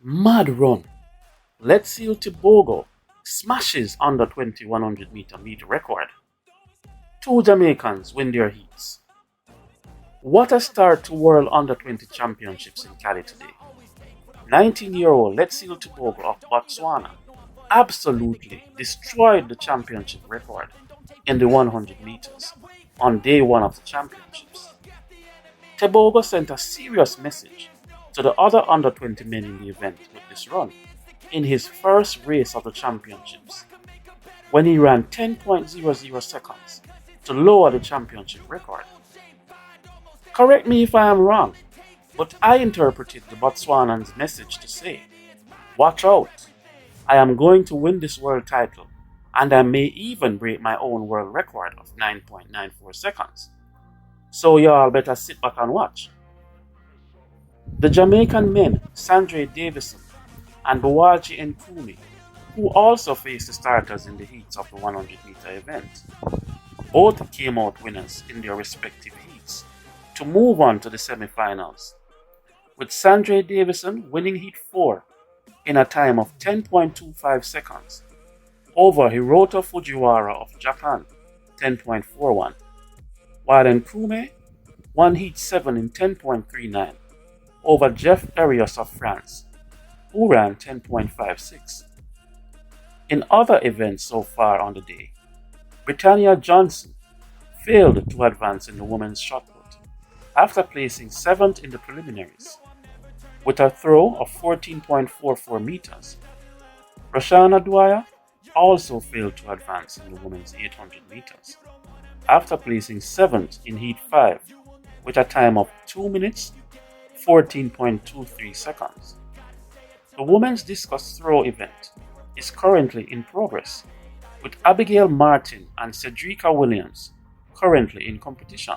Mad run. Letsile Tebogo smashes under-20 100 meter record. Two Jamaicans win their heats. What a start to World Under-20 Championships in Cali today. 19-year-old Letsile Tebogo of Botswana absolutely destroyed the championship record in the 100 meters on day one of the championships. Tebogo sent a serious message to the other under-20 men in the event with this run in his first race of the championships, when he ran 10.00 seconds to lower the championship record. Correct me if I am wrong, but I interpreted the Botswanan's message to say, "Watch out, I am going to win this world title, and I may even break my own world record of 9.94 seconds. So y'all better sit back and watch." The Jamaican men, Sandrey, Davison, and Bouwahjgie and Nkrumie, who also faced the starters in the heats of the 100-meter event, both came out winners in their respective heats to move on to the semi-finals, with Sandrey Davison winning heat 4 in a time of 10.25 seconds over Hirota Fujiwara of Japan, 10.41, while Nkrumie won heat 7 in 10.39 over Jeff Arias of France, who ran 10.56. In other events so far on the day, Britannia Johnson failed to advance in the women's shot put after placing 7th in the preliminaries with a throw of 14.44 meters. Roshana Dwyer also failed to advance in the women's 800 meters after placing 7th in heat 5 with a time of 2 minutes 14.23 seconds. The women's discus throw event is currently in progress, with Abigail Martin and Cedrica Williams currently in competition.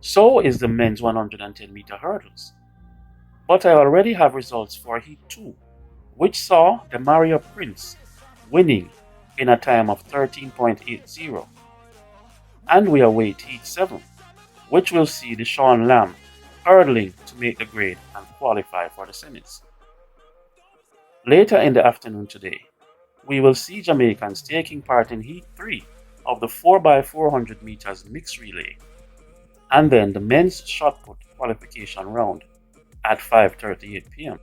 So is the men's 110 meter hurdles. But I already have results for heat 2, which saw Demaria Prince winning in a time of 13.80. And we await heat 7, which will see Deshaun Lamb hurdling to make the grade and qualify for the semis. Later in the afternoon today, we will see Jamaicans taking part in heat 3 of the 4x400 meters mixed relay, and then the men's shot put qualification round at 5:38 p.m.